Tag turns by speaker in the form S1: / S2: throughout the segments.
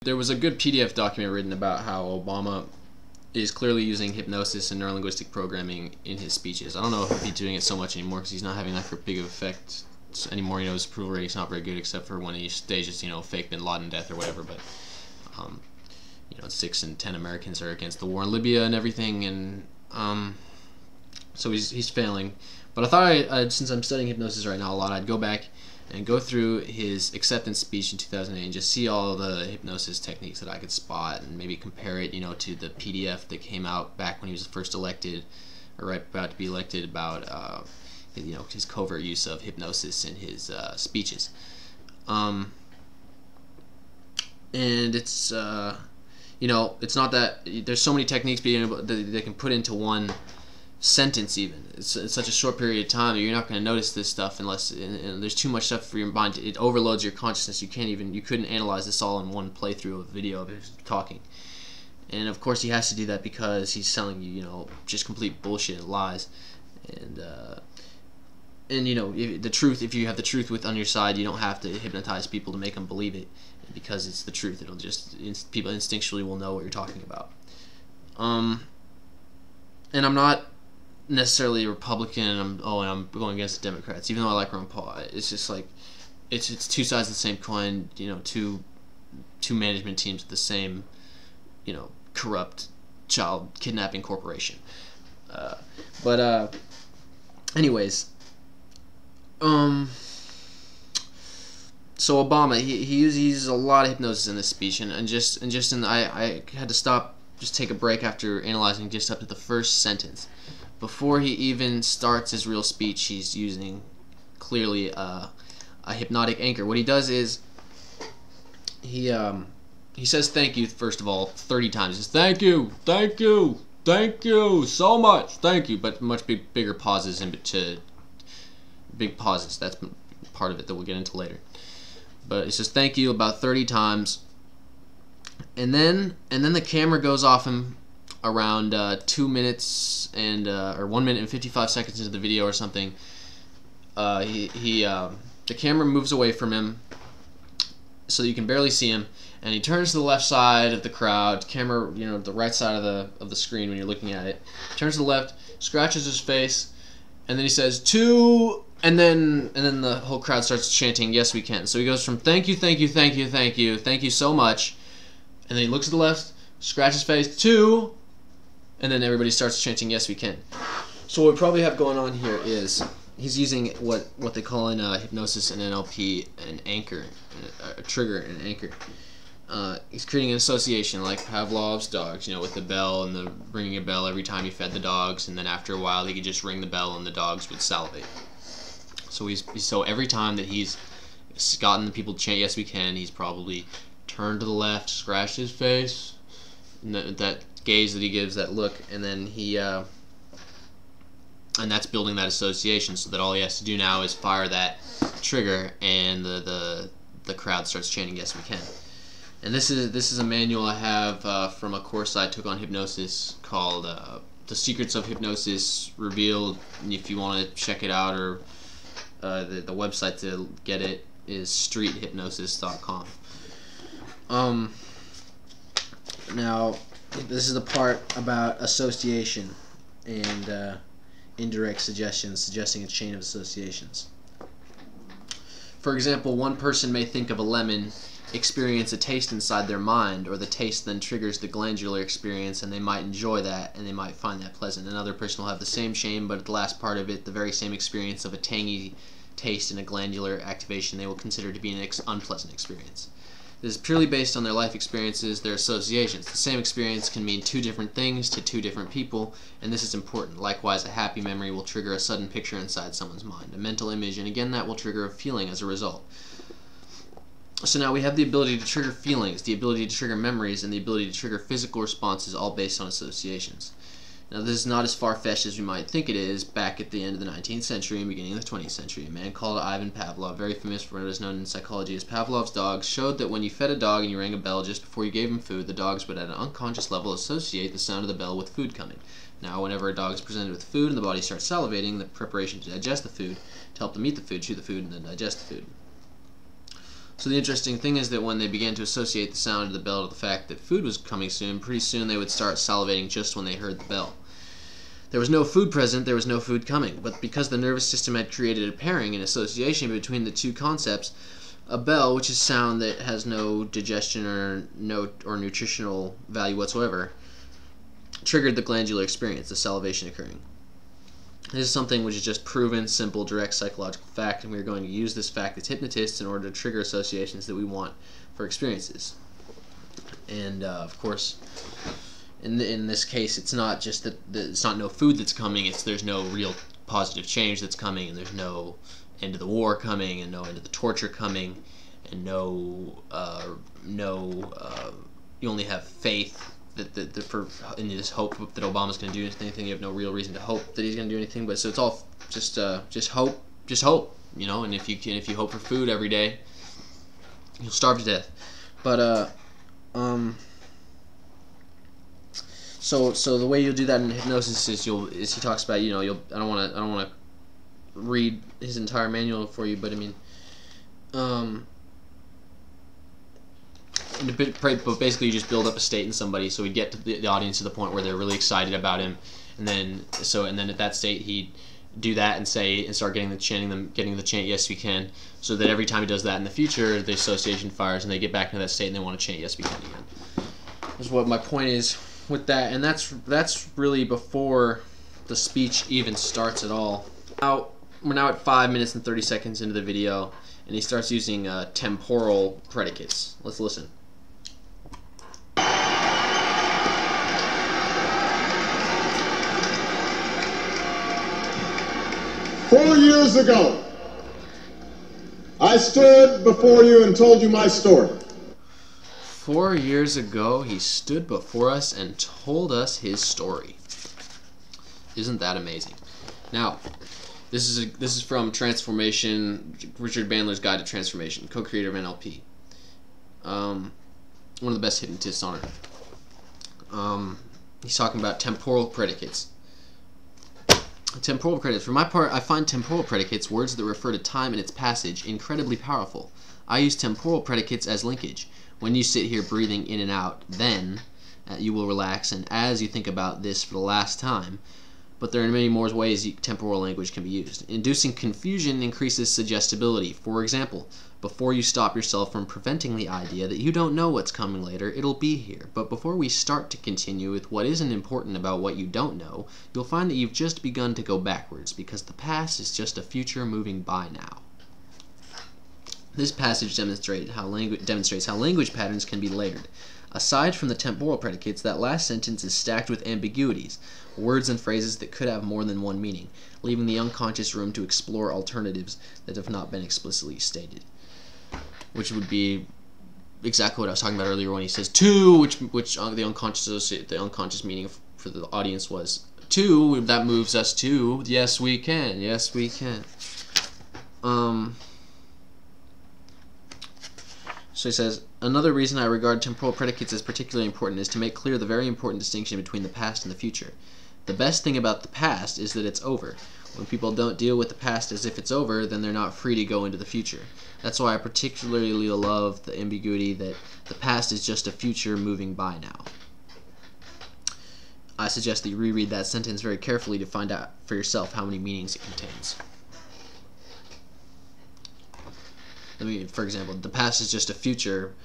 S1: There was a good PDF document written about how Obama is clearly using hypnosis and neuro-linguistic programming in his speeches. I don't know if he's doing it so much anymore because he's not having that big of effect anymore. You know, his approval rating's not very good except for when he stages, fake Bin Laden death or whatever. But 6 in 10 Americans are against the war in Libya and everything, and so he's failing. But I thought since I'm studying hypnosis right now a lot, I'd go back and go through his acceptance speech in 2008 and just see all the hypnosis techniques that I could spot, and maybe compare it, to the PDF that came out back when he was first elected, or right about to be elected, about his covert use of hypnosis in his speeches. And it's it's not that there's so many techniques that they can put into one sentence. Even it's such a short period of time that you're not going to notice this stuff unless and there's too much stuff for your mind. It overloads your consciousness. You couldn't analyze this all in one playthrough of a video of him talking. And of course he has to do that because he's telling you just complete bullshit and lies. And the truth, if you have the truth on your side, you don't have to hypnotize people to make them believe it, because it's the truth. It'll just people instinctually will know what you're talking about. And I'm not necessarily a Republican, and I'm going against the Democrats, even though I like Ron Paul. It's just like it's two sides of the same coin. Two management teams of the same corrupt child kidnapping corporation. Anyways, so Obama, he uses a lot of hypnosis in this speech, and I had to stop, just take a break after analyzing just up to the first sentence. Before he even starts his real speech, he's using clearly a hypnotic anchor. What he does is he says thank you first of all 30 times. He says thank you, thank you, thank you so much, thank you, but much bigger pauses big pauses. That's part of it that we'll get into later. But he says thank you about 30 times, and then the camera goes off him around 2 minutes or 1 minute and 55 seconds into the video or something. The camera moves away from him so that you can barely see him, and he turns to the left side of the crowd. Camera, the right side of the screen when you're looking at it. Turns to the left, scratches his face, and then he says two. And then the whole crowd starts chanting, "Yes, we can." So he goes from thank you, thank you, thank you, thank you, thank you so much, and then he looks to the left, scratches his face, two, and then everybody starts chanting, "Yes, we can." So what we probably have going on here is he's using what they call in hypnosis and NLP an anchor, a trigger, an anchor. He's creating an association like Pavlov's dogs, with the bell and the ringing a bell every time he fed the dogs, and then after a while he could just ring the bell and the dogs would salivate. So every time that he's gotten the people to chant "Yes, we can," he's probably turned to the left, scratched his face, and that gaze that he gives, that look, and then and that's building that association, so that all he has to do now is fire that trigger, and the crowd starts chanting "Yes, we can." And this is a manual I have from a course I took on hypnosis called "The Secrets of Hypnosis Revealed." And if you want to check it out, or the website to get it is streethypnosis.com. Now, this is the part about association and indirect suggesting a chain of associations. For example, one person may think of a lemon, experience a taste inside their mind, or the taste then triggers the glandular experience, and they might enjoy that, and they might find that pleasant. Another person will have the same shame, but at the last part of it, the very same experience of a tangy taste and a glandular activation they will consider to be an unpleasant experience. This is purely based on their life experiences, their associations. The same experience can mean two different things to two different people, and this is important. Likewise, a happy memory will trigger a sudden picture inside someone's mind, a mental image, and again that will trigger a feeling as a result. So now we have the ability to trigger feelings, the ability to trigger memories, and the ability to trigger physical responses, all based on associations. Now this is not as far-fetched as we might think it is. Back at the end of the 19th century and beginning of the 20th century, a man called Ivan Pavlov, very famous for what is known in psychology as Pavlov's dogs, showed that when you fed a dog and you rang a bell just before you gave him food, the dogs would at an unconscious level associate the sound of the bell with food coming. Now whenever a dog is presented with food and the body starts salivating, the preparation to digest the food, to help them eat the food, chew the food, and then digest the food. So the interesting thing is that when they began to associate the sound of the bell to the fact that food was coming soon, pretty soon they would start salivating just when they heard the bell. There was no food present, there was no food coming, but because the nervous system had created a pairing and association between the two concepts, a bell, which is sound that has no digestion or nutritional value whatsoever, triggered the glandular experience, the salivation occurring. This is something which is just proven, simple, direct psychological fact, and we are going to use this fact as hypnotists in order to trigger associations that we want for experiences. And of course, in this case, it's not just that it's not no food that's coming; it's there's no real positive change that's coming, and there's no end of the war coming, and no end of the torture coming, and you only have faith in this hope that Obama's going to do anything. You have no real reason to hope that he's going to do anything, but so it's all just hope, you know. And if you hope for food every day, you'll starve to death. But so the way you'll do that in hypnosis is he talks about, you know, I don't want to read his entire manual for you, but I mean, but basically you just build up a state in somebody, so he'd get to the audience to the point where they're really excited about him, and then at that state he'd do that and start getting the chant yes we can, so that every time he does that in the future, the association fires and they get back into that state and they want to chant yes we can again. That's what my point is with that, and that's really before the speech even starts at all. We're now at 5 minutes and 30 seconds into the video, and he starts using temporal predicates. Let's listen.
S2: 4 years ago, I stood before you and told you my story.
S1: 4 years ago, he stood before us and told us his story. Isn't that amazing? Now, this is from Transformation, Richard Bandler's Guide to Transformation, co-creator of NLP. One of the best hypnotists on earth. He's talking about temporal predicates. Temporal predicates. For my part, I find temporal predicates, words that refer to time and its passage, incredibly powerful. I use temporal predicates as linkage. When you sit here breathing in and out, then you will relax, and as you think about this for the last time, but there are many more ways temporal language can be used. Inducing confusion increases suggestibility. For example, before you stop yourself from preventing the idea that you don't know what's coming later, it'll be here. But before we start to continue with what isn't important about what you don't know, you'll find that you've just begun to go backwards, because the past is just a future moving by now. This passage demonstrates how language patterns can be layered. Aside from the temporal predicates, that last sentence is stacked with ambiguities, words and phrases that could have more than one meaning, leaving the unconscious room to explore alternatives that have not been explicitly stated. Which would be exactly what I was talking about earlier when he says to, which the unconscious meaning for the audience was to. That moves us to yes we can, yes we can. So he says, another reason I regard temporal predicates as particularly important is to make clear the very important distinction between the past and the future. The best thing about the past is that it's over. When people don't deal with the past as if it's over, then they're not free to go into the future. That's why I particularly love the ambiguity that the past is just a future moving by now. I suggest that you reread that sentence very carefully to find out for yourself how many meanings it contains. For example, the past is just a future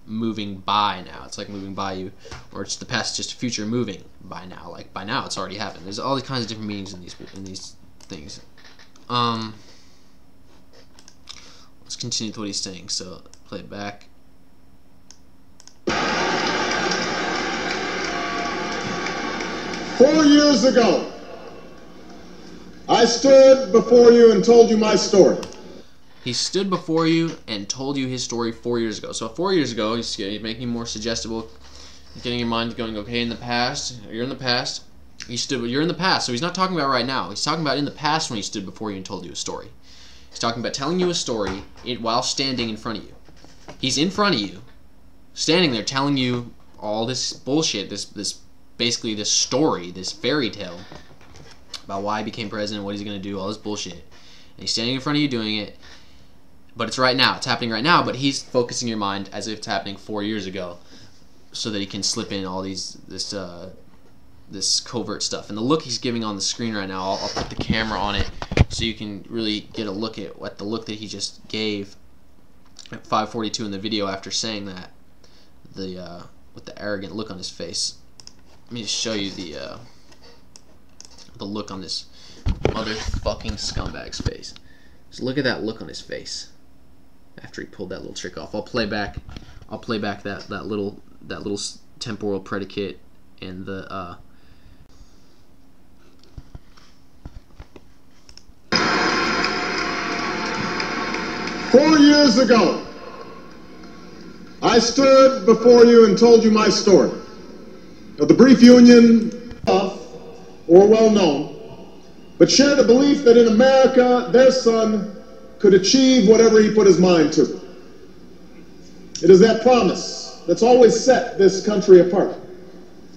S1: moving by now. It's like moving by you. Or it's the past is just a future moving by now. Like by now it's already happened. There's all these kinds of different meanings in these things. Let's continue with what he's saying. So play it back.
S2: 4 years ago, I stood before you and told you my story.
S1: He stood before you and told you his story 4 years ago. So 4 years ago, he's making it more suggestible, getting your mind going, okay, in the past, you're in the past. You're in the past, so he's not talking about right now. He's talking about in the past when he stood before you and told you a story. He's talking about telling you a story while standing in front of you. He's in front of you, standing there telling you all this bullshit, basically this story, this fairy tale about why he became president, what he's going to do, all this bullshit. And he's standing in front of you doing it. But it's right now. It's happening right now, but he's focusing your mind as if it's happening 4 years ago so that he can slip in all this covert stuff. And the look he's giving on the screen right now, I'll put the camera on it so you can really get a look at what the look that he just gave at 5:42 in the video after saying that, with the arrogant look on his face. Let me just show you the look on this motherfucking scumbag's face. Just look at that look on his face after he pulled that little trick off. I'll play back that little temporal predicate and the
S2: 4 years ago, I stood before you and told you my story of the brief union of, or well known, but shared a belief that in America their son could achieve whatever he put his mind to. It is that promise that's always set this country apart,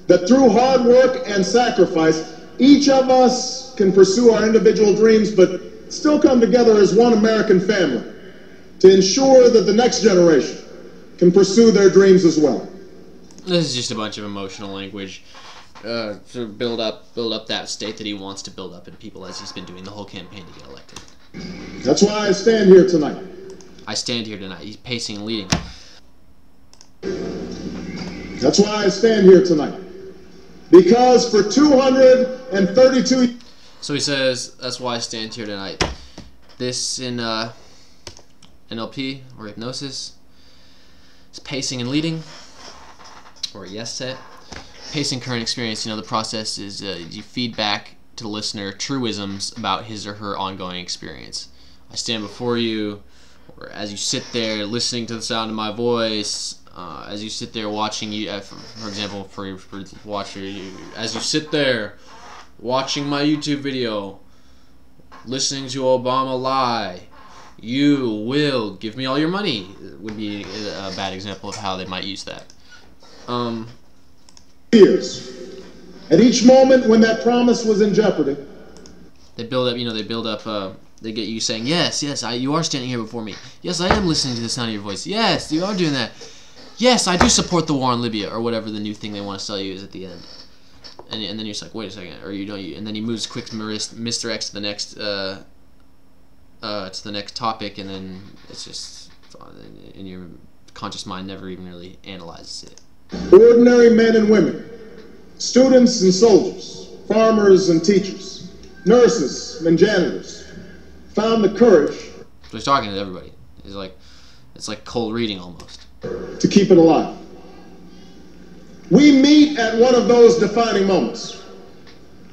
S2: that through hard work and sacrifice, each of us can pursue our individual dreams but still come together as one American family to ensure that the next generation can pursue their dreams as well.
S1: This is just a bunch of emotional language to build up that state that he wants to build up in people, as he's been doing the whole campaign to get elected.
S2: That's why I stand here tonight.
S1: I stand here tonight. He's pacing and leading.
S2: That's why I stand here tonight. Because for 232...
S1: So he says, that's why I stand here tonight. This in NLP, or Hypnosis, is pacing and leading, or a yes set. Pacing current experience, the process is you feed back to the listener truisms about his or her ongoing experience. I stand before you, or as you sit there listening to the sound of my voice, as you sit there watching you, for example, for watcher, as you sit there watching my YouTube video, listening to Obama lie, you will give me all your money, would be a bad example of how they might use that.
S2: Years. At each moment when that promise was in jeopardy,
S1: they build up, they get you saying, yes, you are standing here before me. Yes, I am listening to the sound of your voice. Yes, you are doing that. Yes, I do support the war in Libya, or whatever the new thing they want to sell you is at the end. And then you're just like, wait a second, or you don't, and then he moves quick to Mr. X to the next topic, and then it's just, and your conscious mind never even really analyzes it.
S2: Ordinary men and women, students and soldiers, farmers and teachers, nurses and janitors, found the courage.
S1: So he's talking to everybody. It's like cold reading almost.
S2: To keep it alive. We meet at one of those defining moments.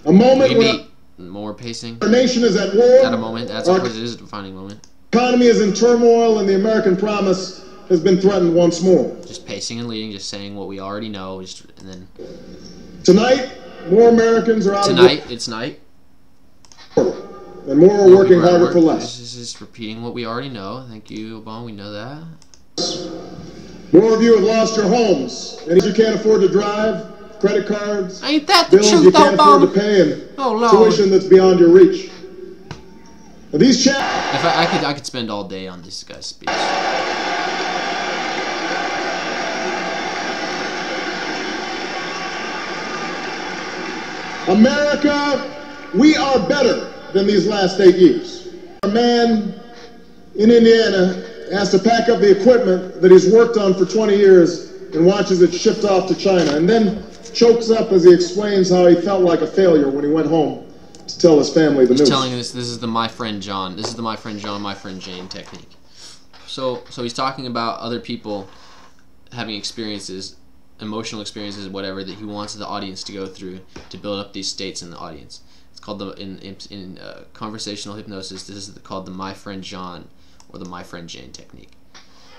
S2: A moment when
S1: more pacing.
S2: Our nation is at war.
S1: At a moment, it is a defining moment.
S2: Economy is in turmoil, and the American promise has been threatened once more.
S1: Just pacing and leading, just saying what we already know, and then.
S2: Tonight, more Americans are out of work.
S1: Tonight, it's night.
S2: And more are working harder for less.
S1: This is repeating what we already know. Thank you, Obama. We know that.
S2: More of you have lost your homes, and you can't afford to drive, credit cards,
S1: ain't that the
S2: bills
S1: truth,
S2: you can't afford
S1: Obama?
S2: to pay, and
S1: Lord.
S2: tuition that's beyond your reach. Now, these
S1: If I could spend all day on this guy's speech.
S2: America, we are better than these last 8 years. A man in Indiana has to pack up the equipment that he's worked on for 20 years and watches it shipped off to China, and then chokes up as he explains how he felt like a failure when he went home to tell his family the news.
S1: He's telling us this is the my friend John. This is the my friend John, my friend Jane technique. So he's talking about other people having experiences, emotional experiences, whatever, that he wants the audience to go through to build up these states in the audience. It's called in conversational hypnosis. This is called the my friend John or the my friend Jane technique.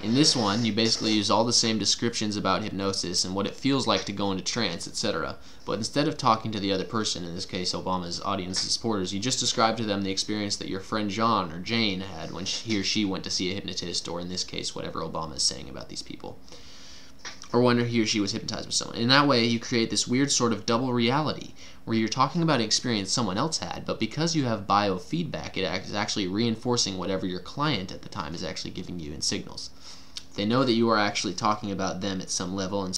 S1: In this one, you basically use all the same descriptions about hypnosis and what it feels like to go into trance, etc. But instead of talking to the other person, in this case Obama's audience and supporters, you just describe to them the experience that your friend John or Jane had when he or she went to see a hypnotist, or in this case, whatever Obama is saying about these people. or when he or she was hypnotized with someone. In that way, you create this weird sort of double reality where you're talking about an experience someone else had, but because you have biofeedback, it is actually reinforcing whatever your client at the time is actually giving you in signals. They know that you are actually talking about them at some level, and